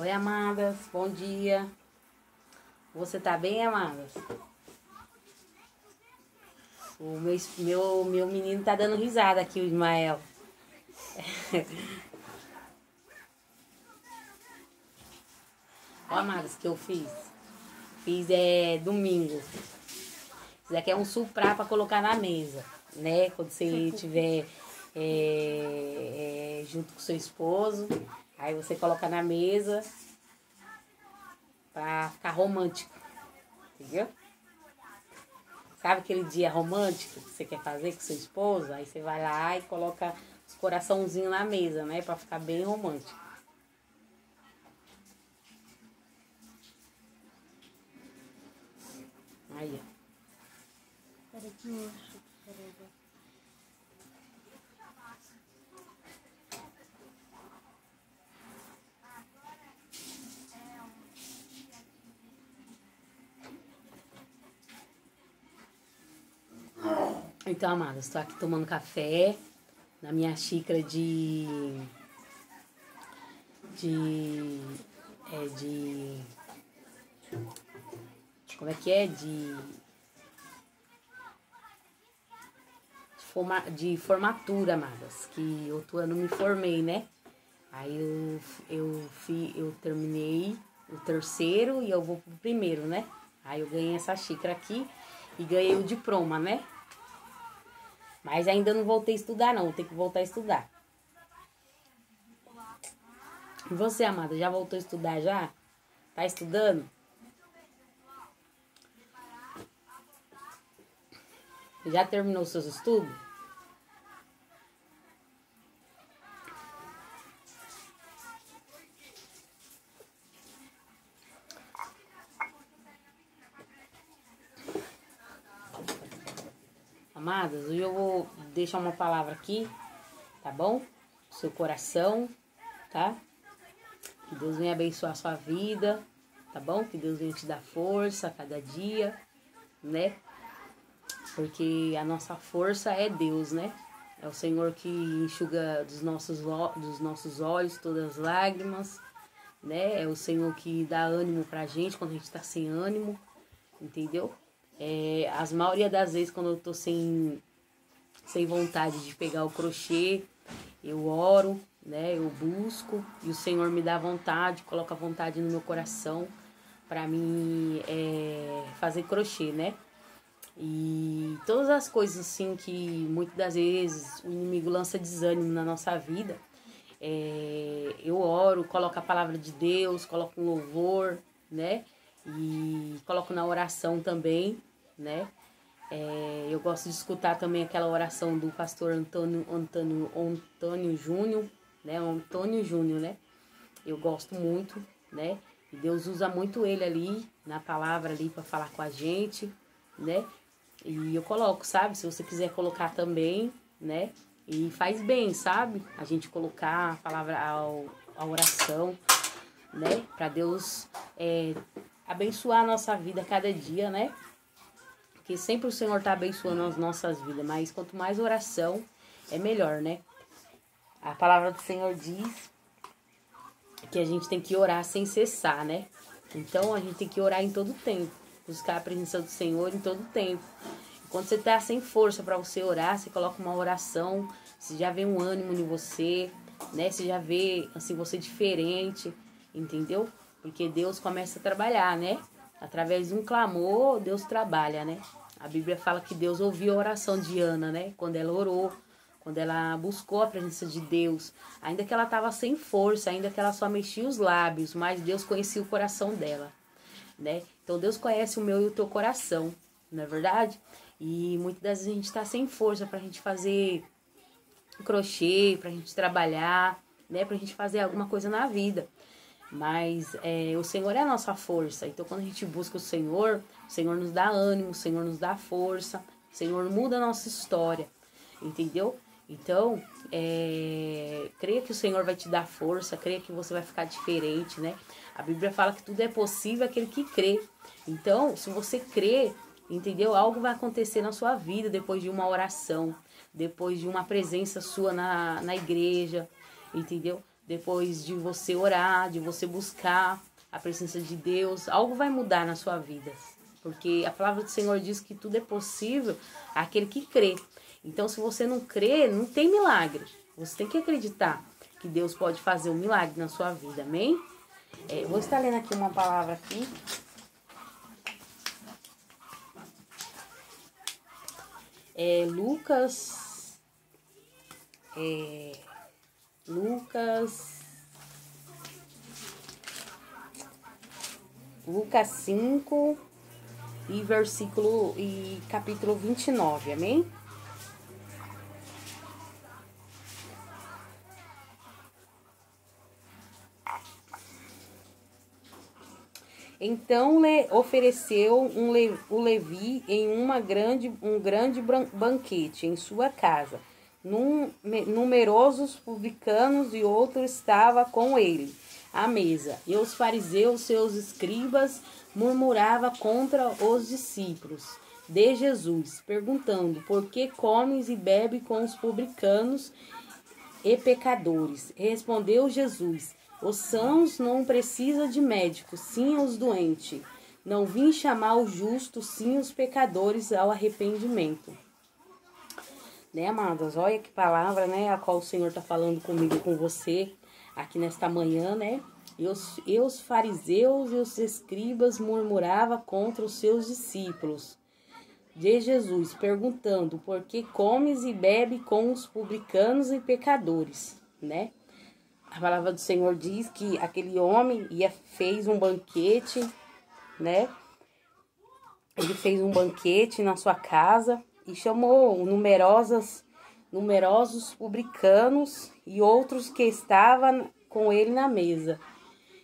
Oi, amadas, bom dia. Você tá bem, amadas? O meu menino tá dando risada aqui, o Ismael. Ó, amadas, que eu fiz. Fiz domingo. Isso daqui é um suprá pra colocar na mesa, né? Quando você estiver junto com seu esposo, aí você coloca na mesa pra ficar romântico, entendeu? Sabe aquele dia romântico que você quer fazer com seu esposo? Aí você vai lá e coloca os coraçãozinhos na mesa, né? Pra ficar bem romântico. Aí, ó. Peraí que eu acho. Então, amadas, estou aqui tomando café na minha xícara de como é que é? De formatura, amadas, que outro ano me formei, né? Aí eu terminei o terceiro e eu vou pro primeiro, né? Aí eu ganhei essa xícara aqui e ganhei o diploma, né? Mas ainda não voltei a estudar, não. Vou ter que voltar a estudar. E você, amada, já voltou a estudar já? Tá estudando? Já terminou os seus estudos? Amadas, hoje eu vou deixar uma palavra aqui, tá bom? No seu coração, tá? Que Deus venha abençoar a sua vida, tá bom? Que Deus venha te dar força a cada dia, né? Porque a nossa força é Deus, né? É o Senhor que enxuga dos nossos olhos todas as lágrimas, né? É o Senhor que dá ânimo pra gente quando a gente tá sem ânimo, entendeu? As maioria das vezes quando eu tô sem vontade de pegar o crochê, eu oro, né? Eu busco e o Senhor me dá vontade, coloca vontade no meu coração pra mim fazer crochê, né? E todas as coisas assim que muitas das vezes o inimigo lança desânimo na nossa vida, eu oro, coloco a palavra de Deus, coloco um louvor, né? E coloco na oração também, né? Eu gosto de escutar também aquela oração do pastor Antônio Júnior, né? Antônio Júnior, né? Eu gosto muito, né? E Deus usa muito ele ali, na palavra ali, para falar com a gente, né? E eu coloco, sabe? Se você quiser colocar também, né? E faz bem, sabe? A gente colocar a palavra, a oração, né? Para Deus abençoar a nossa vida a cada dia, né? Porque sempre o Senhor tá abençoando as nossas vidas, mas quanto mais oração, é melhor, né? A palavra do Senhor diz que a gente tem que orar sem cessar, né? Então a gente tem que orar em todo tempo, buscar a presença do Senhor em todo tempo. Quando você tá sem força para você orar, você coloca uma oração, você já vê um ânimo em você, né? Você já vê assim você diferente, entendeu? Porque Deus começa a trabalhar, né? Através de um clamor, Deus trabalha, né? A Bíblia fala que Deus ouviu a oração de Ana, né? Quando ela orou, quando ela buscou a presença de Deus, ainda que ela estava sem força, ainda que ela só mexia os lábios, mas Deus conhecia o coração dela, né? Então Deus conhece o meu e o teu coração, não é verdade? E muitas das vezes a gente está sem força para a gente fazer crochê, para a gente trabalhar, né? Para a gente fazer alguma coisa na vida. Mas o Senhor é a nossa força. Então quando a gente busca o Senhor nos dá ânimo, o Senhor nos dá força, o Senhor muda a nossa história, entendeu? Então, creia que o Senhor vai te dar força, creia que você vai ficar diferente, né? A Bíblia fala que tudo é possível aquele que crê. Então, se você crê, entendeu? Algo vai acontecer na sua vida depois de uma oração, depois de uma presença sua na igreja, entendeu? depois de você orar, de você buscar a presença de Deus, algo vai mudar na sua vida. Porque a palavra do Senhor diz que tudo é possível àquele que crê. Então, se você não crê, não tem milagre. Você tem que acreditar que Deus pode fazer um milagre na sua vida, amém? Vou estar lendo aqui uma palavra aqui. Lucas 5 e capítulo 29, amém? Então lhe ofereceu o Levi em um grande banquete em sua casa. Numerosos publicanos e outros estavam com ele à mesa. E os fariseus, seus escribas, murmuravam contra os discípulos de Jesus, perguntando: por que comes e bebes com os publicanos e pecadores? Respondeu Jesus: os sãos não precisam de médicos, sim os doentes. Não vim chamar os justos, sim os pecadores ao arrependimento. Né, amadas? Olha que palavra, né? A qual o Senhor está falando comigo, com você, aqui nesta manhã, né? E os fariseus e os escribas murmuravam contra os seus discípulos de Jesus, perguntando: por que comes e bebes com os publicanos e pecadores, né? A palavra do Senhor diz que aquele homem fez um banquete, né? Ele fez um banquete na sua casa e chamou numerosos publicanos e outros que estavam com ele na mesa.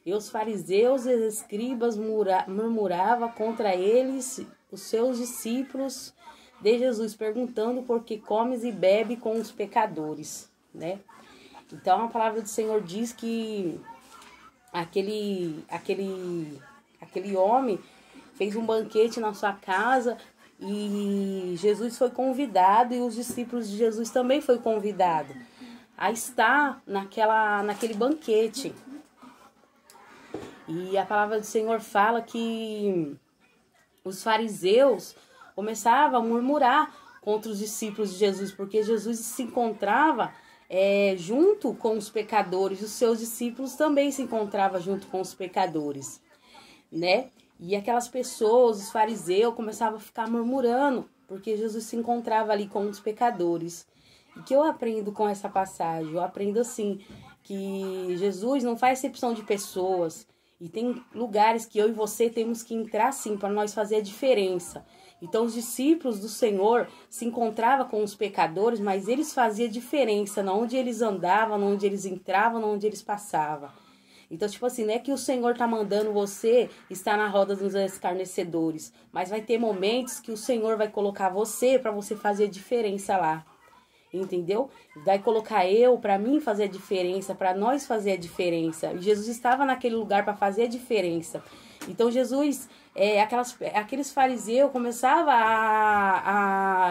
E os fariseus e os escribas murmuravam contra eles, os seus discípulos de Jesus, perguntando: por que comes e bebes com os pecadores, né? Então a palavra do Senhor diz que aquele homem fez um banquete na sua casa e Jesus foi convidado, e os discípulos de Jesus também foi convidado a estar naquele banquete. E a palavra do Senhor fala que os fariseus começavam a murmurar contra os discípulos de Jesus, porque Jesus se encontrava junto com os pecadores, os seus discípulos também se encontravam junto com os pecadores, né? E aquelas pessoas, os fariseus, começavam a ficar murmurando, porque Jesus se encontrava ali com os pecadores. E que eu aprendo com essa passagem? Eu aprendo assim, que Jesus não faz exceção de pessoas, e tem lugares que eu e você temos que entrar sim, para nós fazer a diferença. Então os discípulos do Senhor se encontravam com os pecadores, mas eles faziam diferença onde eles andavam, onde eles entravam, onde eles passavam. Então, tipo assim, não é que o Senhor tá mandando você estar na roda dos escarnecedores, mas vai ter momentos que o Senhor vai colocar você para você fazer a diferença lá. Entendeu? Vai colocar para mim fazer a diferença, para nós fazer a diferença. E Jesus estava naquele lugar para fazer a diferença. Então Jesus, aqueles fariseus começavam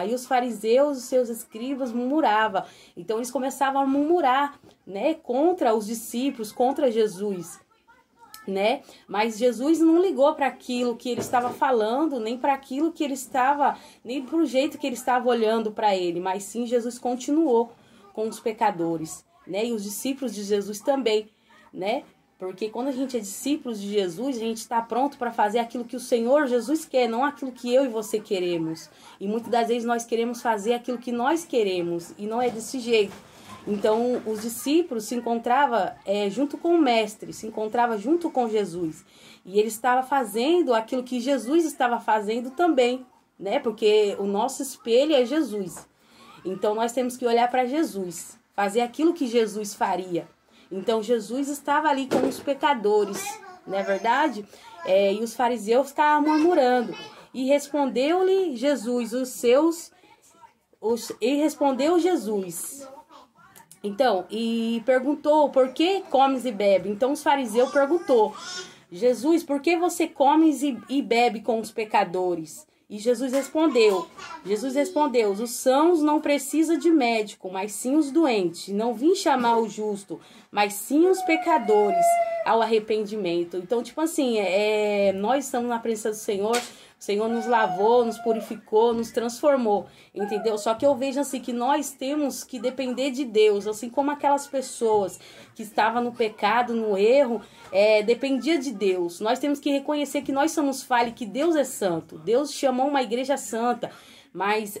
e os fariseus, os seus escribas, murmuravam. Então eles começavam a murmurar, né, contra os discípulos, contra Jesus, né? Mas Jesus não ligou para aquilo que ele estava falando, nem para aquilo que ele estava, nem para o jeito que ele estava olhando para ele, mas sim Jesus continuou com os pecadores, né? E os discípulos de Jesus também, né? Porque quando a gente é discípulo de Jesus, a gente está pronto para fazer aquilo que o Senhor Jesus quer, não aquilo que eu e você queremos. E muitas das vezes nós queremos fazer aquilo que nós queremos, e não é desse jeito. Então, os discípulos se encontravam junto com o mestre, se encontravam junto com Jesus. E ele estava fazendo aquilo que Jesus estava fazendo também, né? Porque o nosso espelho é Jesus. Então, nós temos que olhar para Jesus, fazer aquilo que Jesus faria. Então, Jesus estava ali com os pecadores, não é verdade? E os fariseus ficavam murmurando. E respondeu-lhe Jesus, e respondeu Jesus... Então, e perguntou: por que comes e bebe? Então os fariseus perguntou: Jesus, por que você comes e bebe com os pecadores? E Jesus respondeu, os sãos não precisam de médico, mas sim os doentes. Não vim chamar o justo, mas sim os pecadores ao arrependimento. Então, tipo assim, nós estamos na presença do Senhor, o Senhor nos lavou, nos purificou, nos transformou, entendeu? Só que eu vejo assim que nós temos que depender de Deus, assim como aquelas pessoas que estavam no pecado, no erro, dependia de Deus. Nós temos que reconhecer que nós somos falhos, que Deus é santo. Deus chamou uma igreja santa, mas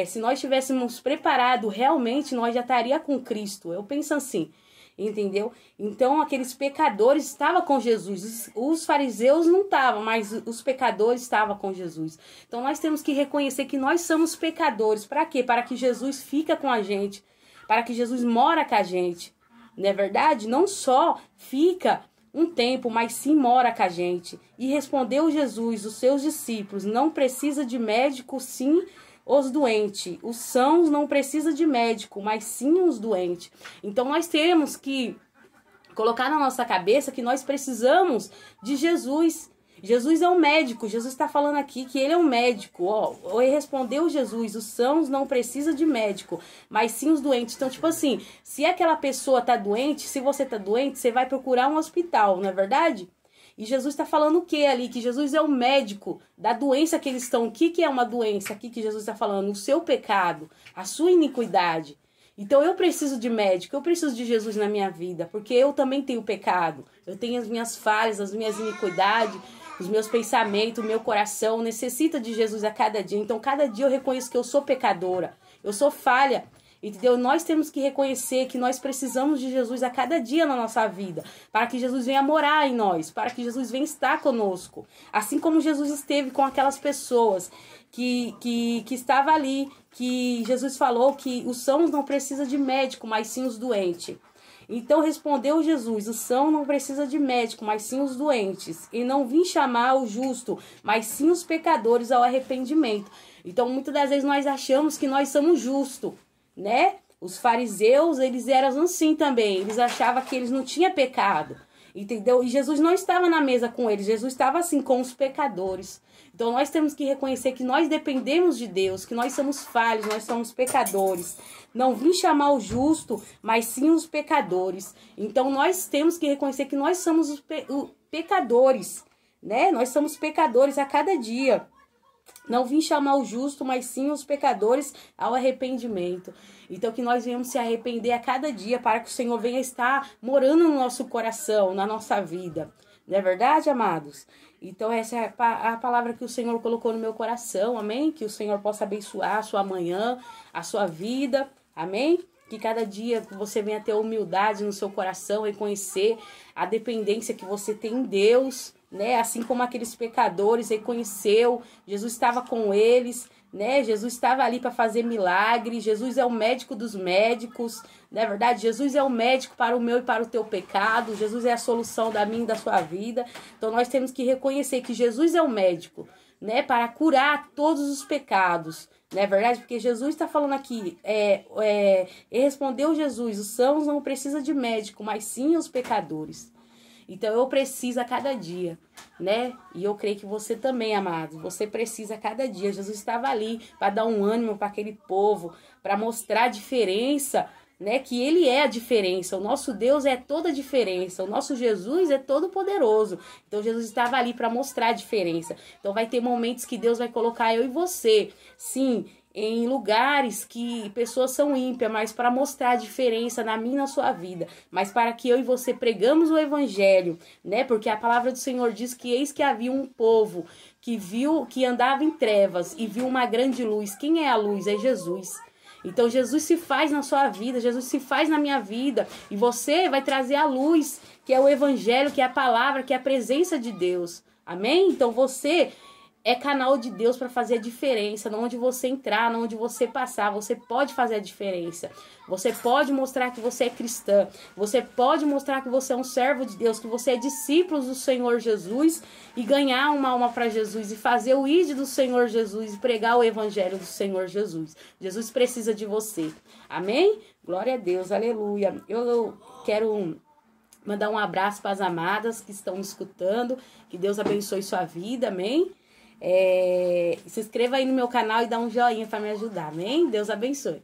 se nós estivéssemos preparados, realmente nós já estaria com Cristo. Eu penso assim. Entendeu? Então aqueles pecadores estavam com Jesus, os fariseus não estavam, mas os pecadores estavam com Jesus. Então nós temos que reconhecer que nós somos pecadores. Para quê? Para que Jesus fica com a gente, para que Jesus mora com a gente, não é verdade? Não só fica um tempo, mas sim mora com a gente. E respondeu Jesus, os seus discípulos, não precisa de médico, sim os doentes. Os sãos não precisam de médico, mas sim os doentes. Então nós temos que colocar na nossa cabeça que nós precisamos de Jesus. Jesus é um médico. Jesus está falando aqui que ele é um médico. Ele respondeu Jesus, os sãos não precisam de médico, mas sim os doentes. Então, tipo assim, se aquela pessoa tá doente, se você tá doente, você vai procurar um hospital, não é verdade? E Jesus está falando o que ali? Que Jesus é o médico da doença que eles estão. O que é uma doença aqui que Jesus está falando? O seu pecado, a sua iniquidade. Então eu preciso de médico, eu preciso de Jesus na minha vida, porque eu também tenho pecado. Eu tenho as minhas falhas, as minhas iniquidades, os meus pensamentos, o meu coração necessita de Jesus a cada dia. Então cada dia eu reconheço que eu sou pecadora, eu sou falha. Entendeu? Nós temos que reconhecer que nós precisamos de Jesus a cada dia na nossa vida, para que Jesus venha morar em nós, para que Jesus venha estar conosco. Assim como Jesus esteve com aquelas pessoas que estavam ali, que Jesus falou que os sãos não precisam de médico, mas sim os doentes. Então respondeu Jesus, o são não precisa de médico, mas sim os doentes. E não vim chamar o justo, mas sim os pecadores ao arrependimento. Então muitas das vezes nós achamos que nós somos justos, né? Os fariseus, eles eram assim também. Eles achavam que eles não tinham pecado, entendeu? E Jesus não estava na mesa com eles. Jesus estava assim com os pecadores. Então nós temos que reconhecer que nós dependemos de Deus, que nós somos falhos, nós somos pecadores. Não vim chamar o justo, mas sim os pecadores. Então nós temos que reconhecer que nós somos os pecadores, né? Nós somos pecadores a cada dia. Não vim chamar o justo, mas sim os pecadores ao arrependimento. Então que nós venhamos se arrepender a cada dia para que o Senhor venha estar morando no nosso coração, na nossa vida. Não é verdade, amados? Então essa é a palavra que o Senhor colocou no meu coração, amém? Que o Senhor possa abençoar a sua manhã, a sua vida, amém? Que cada dia você venha ter humildade no seu coração, reconhecer a dependência que você tem em Deus, né? Assim como aqueles pecadores reconheceu, Jesus estava com eles, né? Jesus estava ali para fazer milagre. Jesus é o médico dos médicos, não é verdade? Jesus é o médico para o meu e para o teu pecado. Jesus é a solução da minha e da sua vida. Então nós temos que reconhecer que Jesus é o médico, né? Para curar todos os pecados. Não é verdade? Porque Jesus está falando aqui, e respondeu Jesus, os sãos não precisam de médico, mas sim os pecadores. Então eu preciso a cada dia, né? E eu creio que você também, amado, você precisa a cada dia. Jesus estava ali para dar um ânimo para aquele povo, para mostrar a diferença, né? Que ele é a diferença. O nosso Deus é toda a diferença. O nosso Jesus é todo poderoso. Então Jesus estava ali para mostrar a diferença. Então vai ter momentos que Deus vai colocar eu e você, sim, em lugares que pessoas são ímpias, mas para mostrar a diferença na minha e na sua vida, mas para que eu e você pregamos o evangelho, né? Porque a palavra do Senhor diz que eis que havia um povo que andava em trevas e viu uma grande luz. Quem é a luz? É Jesus. Então Jesus se faz na sua vida, Jesus se faz na minha vida, e você vai trazer a luz, que é o evangelho, que é a palavra, que é a presença de Deus. Amém? Então você é canal de Deus para fazer a diferença. Onde você entrar, onde você passar, você pode fazer a diferença. Você pode mostrar que você é cristã. Você pode mostrar que você é um servo de Deus, que você é discípulo do Senhor Jesus, e ganhar uma alma para Jesus, e fazer o ID do Senhor Jesus, e pregar o evangelho do Senhor Jesus. Jesus precisa de você. Amém? Glória a Deus, aleluia. Eu quero mandar um abraço para as amadas que estão me escutando. Que Deus abençoe sua vida, amém? Se inscreva aí no meu canal e dá um joinha para me ajudar, amém? Deus abençoe.